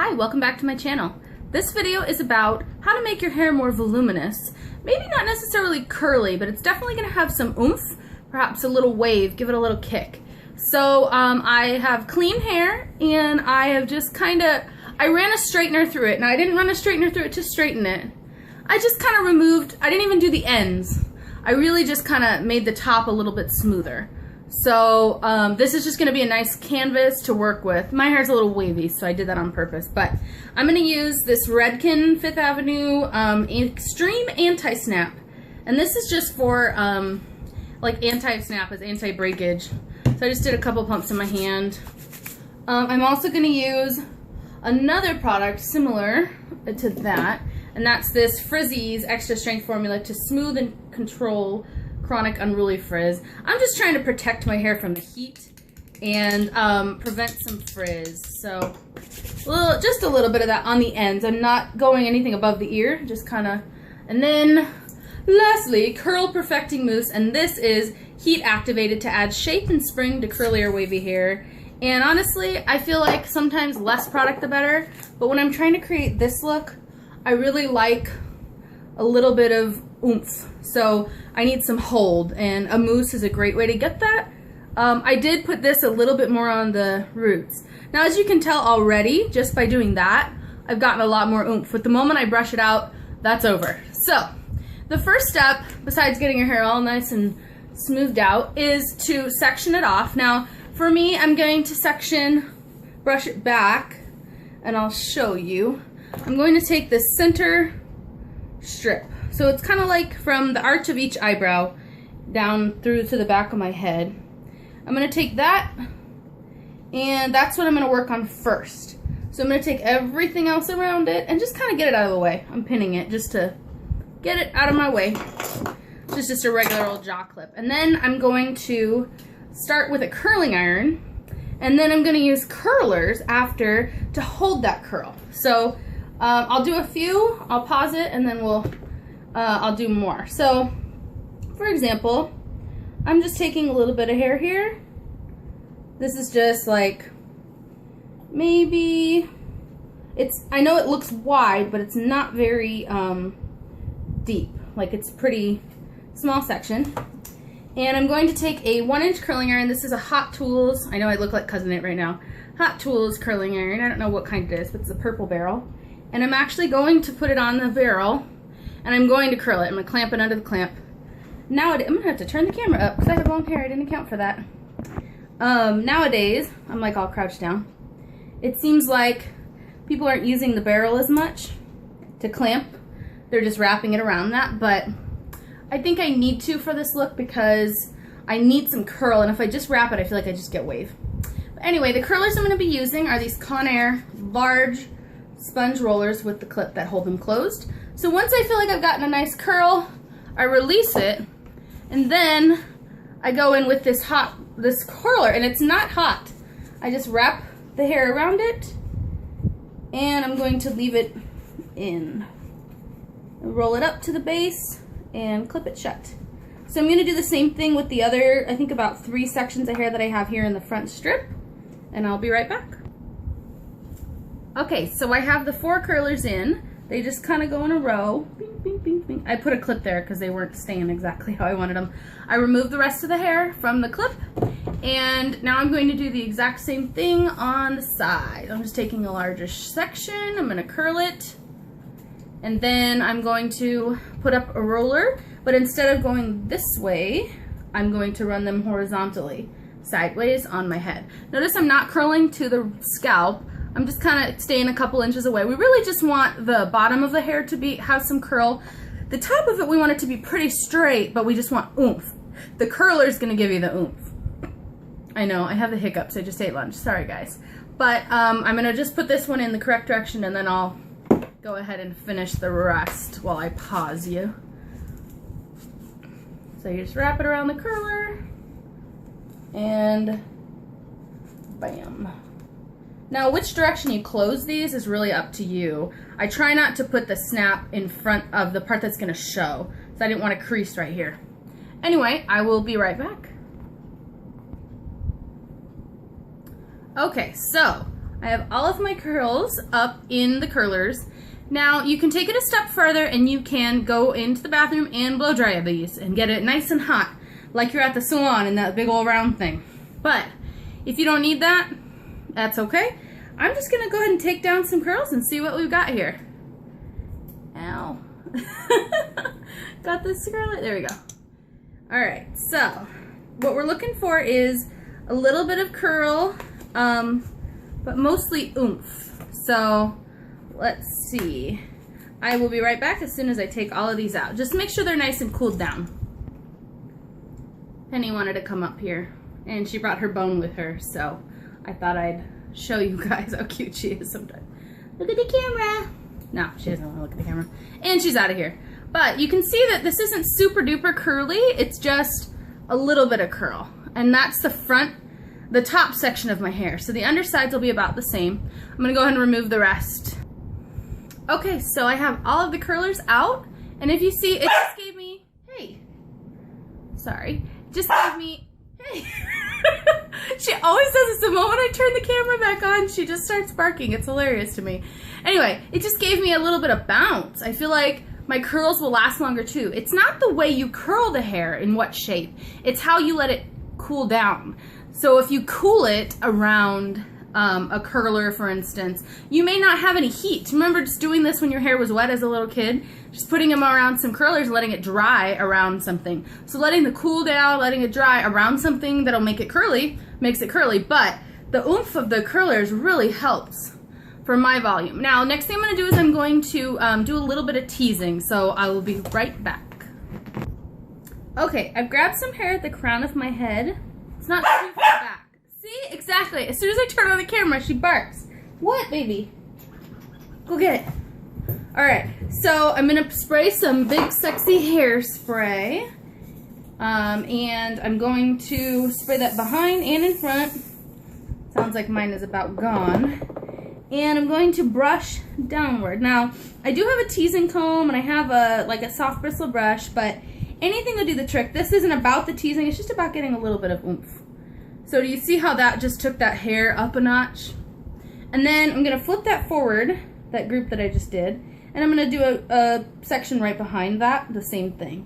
Hi, welcome back to my channel. This video is about how to make your hair more voluminous. Maybe not necessarily curly, but it's definitely going to have some oomph, perhaps a little wave, give it a little kick. So I have clean hair and I have just I ran a straightener through it. Now I didn't run a straightener through it to straighten it. I just kind of removed, I didn't even do the ends. I really just kind of made the top a little bit smoother. So this is just going to be a nice canvas to work with. My hair's a little wavy, so I did that on purpose. But I'm going to use this Redken 5th Avenue Extreme Anti-Snap. And this is just for like anti-snap, is anti-breakage. So I just did a couple pumps in my hand. I'm also going to use another product similar to that. And that's this Frizzy's Extra Strength Formula to smooth and control chronic unruly frizz. I'm just trying to protect my hair from the heat and prevent some frizz. So just a little bit of that on the ends. I'm not going anything above the ear, just kind of. And then lastly, Curl Perfecting Mousse, and this is heat activated to add shape and spring to curly or wavy hair. And honestly, I feel like sometimes less product the better, but when I'm trying to create this look, I really like a little bit of oomph. So I need some hold, and a mousse is a great way to get that. I did put this a little bit more on the roots. Now, as you can tell already, just by doing that, I've gotten a lot more oomph. But the moment I brush it out, that's over. So the first step, besides getting your hair all nice and smoothed out, is to section it off. Now, for me, I'm going to brush it back, and I'll show you. I'm going to take this center strip. So it's kind of like from the arch of each eyebrow down through to the back of my head. I'm going to take that, and that's what I'm going to work on first. So I'm going to take everything else around it and just kind of get it out of the way. I'm pinning it just to get it out of my way. It's just a regular old jaw clip. And then I'm going to start with a curling iron, and then I'm going to use curlers after to hold that curl. So I'll do a few, I'll pause it, and then I'll do more. So, for example, I'm just taking a little bit of hair here. This is just like, maybe, I know it looks wide, but it's not very deep. Like, it's a pretty small section. And I'm going to take a 1-inch curling iron. This is a Hot Tools, I know I look like Cousin It right now, Hot Tools curling iron. I don't know what kind it is, but it's a purple barrel. And I'm actually going to put it on the barrel, and I'm going to curl it. I'm going to clamp it under the clamp. Now I'm going to have to turn the camera up because I have long hair. I didn't account for that. Nowadays, I'm like all crouched down. It seems like people aren't using the barrel as much to clamp. They're just wrapping it around that, but I think I need to for this look because I need some curl, and if I just wrap it, I feel like I just get wave. But anyway, the curlers I'm going to be using are these Conair large sponge rollers with the clip that hold them closed. So once I feel like I've gotten a nice curl, I release it, and then I go in with this curler, and it's not hot. I just wrap the hair around it, and I'm going to leave it in. Roll it up to the base and clip it shut. So I'm going to do the same thing with the other, I think about 3 sections of hair that I have here in the front strip, and I'll be right back. Okay, so I have the 4 curlers in. They just kind of go in a row. Bing, bing, bing, bing. I put a clip there because they weren't staying exactly how I wanted them. I removed the rest of the hair from the clip, and now I'm going to do the exact same thing on the side. I'm just taking a larger section. I'm going to curl it, and then I'm going to put up a roller, but instead of going this way, I'm going to run them horizontally, sideways on my head. Notice I'm not curling to the scalp. I'm just kind of staying a couple inches away. We really just want the bottom of the hair to have some curl. The top of it, we want it to be pretty straight, but we just want oomph. The curler is going to give you the oomph. I know, I have the hiccups. I just ate lunch. Sorry, guys. But I'm going to just put this one in the correct direction, and then I'll go ahead and finish the rest while I pause you. So you just wrap it around the curler, and bam. Now, which direction you close these is really up to you. I try not to put the snap in front of the part that's going to show, so I didn't want to crease right here. Anyway, I will be right back. Okay, so I have all of my curls up in the curlers. Now you can take it a step further and you can go into the bathroom and blow dry these and get it nice and hot like you're at the salon in that big old round thing. But if you don't need that, that's okay. I'm just gonna go ahead and take down some curls and see what we've got here. Ow. Got this curl, there we go. All right, so what we're looking for is a little bit of curl, but mostly oomph. So let's see. I will be right back as soon as I take all of these out. Just make sure they're nice and cooled down. Penny wanted to come up here, and she brought her bone with her, so I thought I'd show you guys how cute she is sometimes. Look at the camera. No, she doesn't want to look at the camera. And she's out of here. But you can see that this isn't super duper curly. It's just a little bit of curl. And that's the front, the top section of my hair. So the undersides will be about the same. I'm going to go ahead and remove the rest. Okay, so I have all of the curlers out. And if you see, it just gave me, hey, sorry, just gave me, hey. She always does this. The moment I turn the camera back on, she just starts barking. It's hilarious to me. Anyway, it just gave me a little bit of bounce. I feel like my curls will last longer too. It's not the way you curl the hair in what shape. It's how you let it cool down. So if you cool it around a curler, for instance, you may not have any heat. Remember just doing this when your hair was wet as a little kid? Just putting them around some curlers, letting it dry around something. So letting the cool down, letting it dry around something that'll make it curly, makes it curly, but the oomph of the curlers really helps for my volume. Now, next thing I'm going to do is I'm going to do a little bit of teasing, so I will be right back. Okay, I've grabbed some hair at the crown of my head. It's not too far back. See? Exactly. As soon as I turn on the camera, she barks. What, baby? Go get it. Alright, so I'm going to spray some big sexy hairspray. And I'm going to spray that behind and in front. Sounds like mine is about gone. And I'm going to brush downward. Now, I do have a teasing comb and I have a soft bristle brush, but anything will do the trick. This isn't about the teasing, it's just about getting a little bit of oomph. So do you see how that just took that hair up a notch? And then I'm going to flip that forward, that group that I just did, and I'm going to do a section right behind that, the same thing.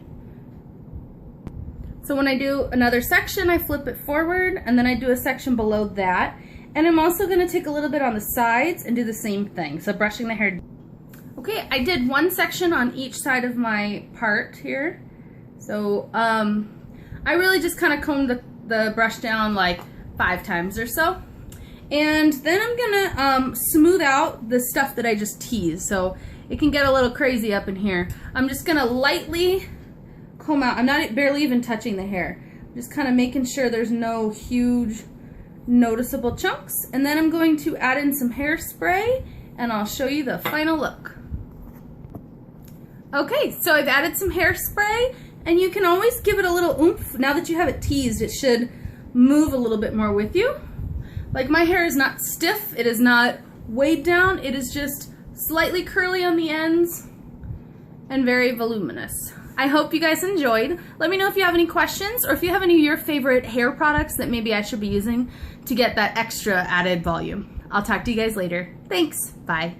So when I do another section, I flip it forward, and then I do a section below that. And I'm also going to take a little bit on the sides and do the same thing, so brushing the hair. Okay, I did one section on each side of my part here. So I really just kind of combed the brush down like 5 times or so. And then I'm gonna smooth out the stuff that I just teased, so it can get a little crazy up in here. I'm just gonna lightly comb out. I'm not barely even touching the hair. Just kind of making sure there's no huge noticeable chunks. And then I'm going to add in some hairspray and I'll show you the final look. Okay, so I've added some hairspray, and you can always give it a little oomph. Now that you have it teased, it should move a little bit more with you. Like, my hair is not stiff, it is not weighed down, it is just slightly curly on the ends and very voluminous. I hope you guys enjoyed. Let me know if you have any questions or if you have any of your favorite hair products that maybe I should be using to get that extra added volume. I'll talk to you guys later. Thanks, bye.